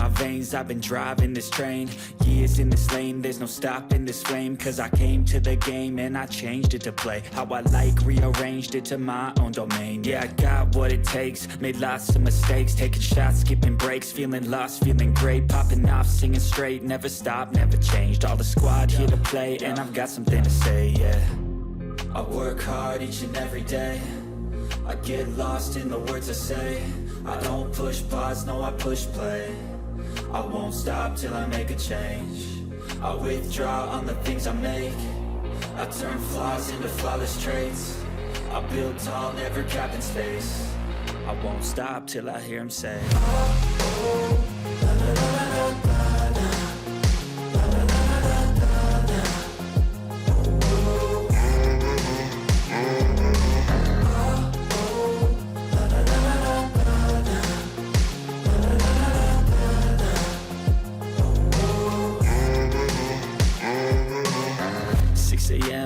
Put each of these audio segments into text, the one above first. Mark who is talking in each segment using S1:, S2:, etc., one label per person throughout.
S1: my veins, I've been driving this train. Years in this lane, there's no stopping this flame. Cause I came to the game and I changed it to play how I like, rearranged it to my own domain. Yeah, I got what it takes, made lots of mistakes, taking shots, skipping breaks, feeling lost, feeling great, popping off, singing straight, never stopped, never changed. All the squad here to play, and I've got something to say, yeah. I work hard each and every day, I get lost in the words I say. I don't push pause, no I push play. I won't stop till I make a change. I withdraw on the things I make. I turn flaws into flawless traits. I build tall, never capped in space. I won't stop till I hear him say, oh, oh, la, la, la, la, la, la.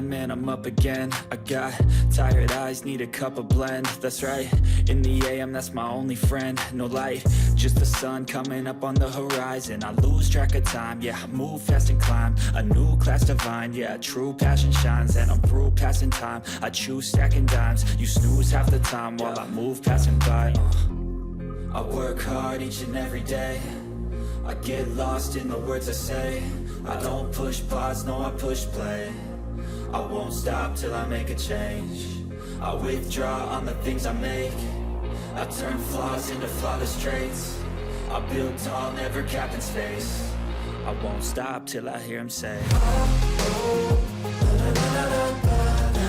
S1: And I'm up again. I got tired eyes, need a cup of blend. That's right, in the AM, that's my only friend. No light, just the sun coming up on the horizon. I lose track of time, yeah, I move fast and climb a new class divine, yeah, true passion shines. And I'm through passing time, I choose stacking dimes. You snooze half the time while I move passing by. I work hard each and every day, I get lost in the words I say. I don't push pause, no I push play. I won't stop till I make a change. I withdraw on the things I make. I turn flaws into flawless traits. I build tall, never capped in space. I won't stop till I hear him say, oh, oh, la, la, la, la, la, la.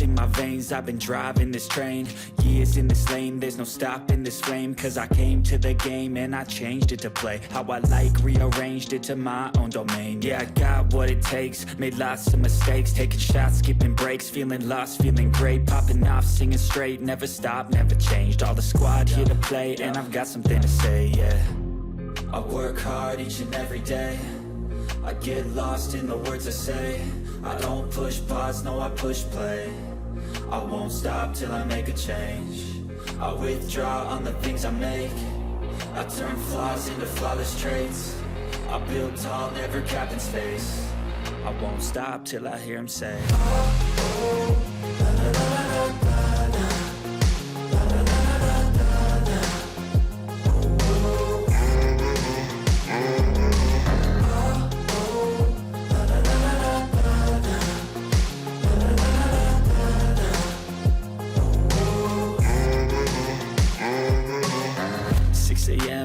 S1: In my veins, I've been driving this train. Years in this lane, there's no stopping this flame. Cause I came to the game and I changed it to play how I like, rearranged it to my own domain. Yeah, I got what it takes, made lots of mistakes, taking shots, skipping breaks, feeling lost, feeling great, popping off, singing straight, never stopped, never changed. All the squad here to play, and I've got something to say, yeah. I work hard each and every day, I get lost in the words I say. I don't push pause, no I push play. I won't stop till I make a change. I withdraw on the things I make. I turn flaws into flawless traits. I build tall, never capped in space. I won't stop till I hear him say, oh, oh, la, la, la, la, la, la.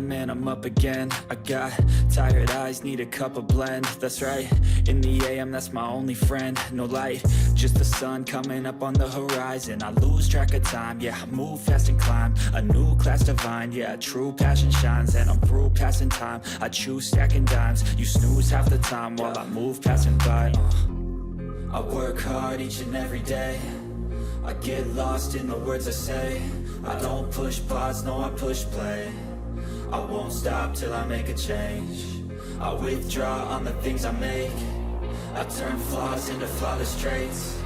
S1: And I'm up again. I got tired eyes, need a cup of blend. That's right, in the AM, that's my only friend. No light, just the sun coming up on the horizon. I lose track of time, yeah, I move fast and climb a new class divine, yeah, true passion shines. And I'm through passing time, I choose stacking dimes. You snooze half the time while I move passing by. I work hard each and every day, I get lost in the words I say. I don't push pause, no I push play. I won't stop till I make a change. I withdraw on the things I make. I turn flaws into flawless traits.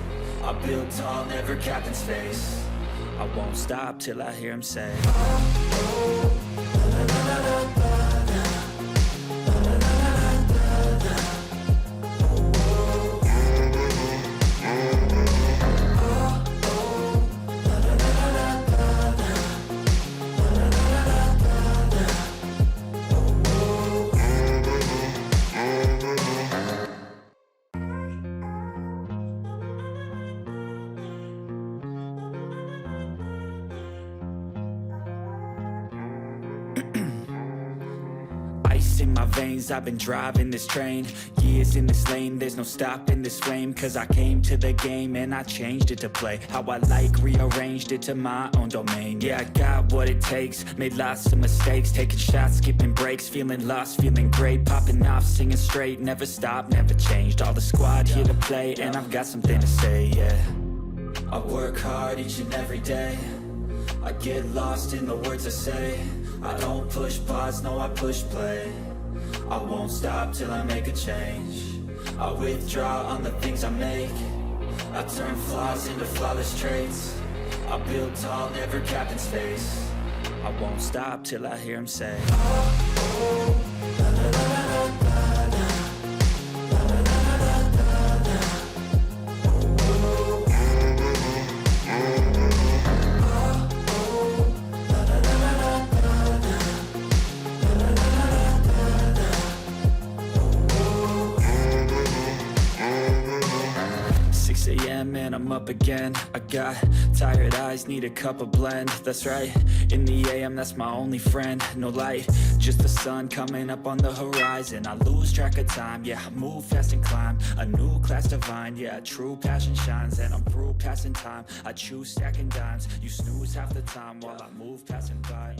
S1: I build tall, never capped in space. I won't stop till I hear him say, oh, oh, la, la, la, la, la, la. my veins, I've been driving this train. Years in this lane, there's no stopping this flame. Cause I came to the game and I changed it to play how I like, rearranged it to my own domain. Yeah, I got what it takes, made lots of mistakes, taking shots, skipping breaks, feeling lost, feeling great, popping off, singing straight, never stopped, never changed. All the squad here to play, and I've got something to say, yeah. I work hard each and every day, I get lost in the words I say. I don't push pause, no I push play. I won't stop till I make a change. I withdraw on the things I make. I turn flaws into flawless traits. I build tall, never capped in space. I won't stop till I hear him say, oh, oh, la, la, la, la, la, la. And I'm up again. I got tired eyes, need a cup of blend. That's right, in the AM, that's my only friend. No light, just the sun coming up on the horizon. I lose track of time, yeah, I move fast and climb a new class divine, yeah, true passion shines. And I'm through passing time, I choose stacking dimes. You snooze half the time while I move passing by.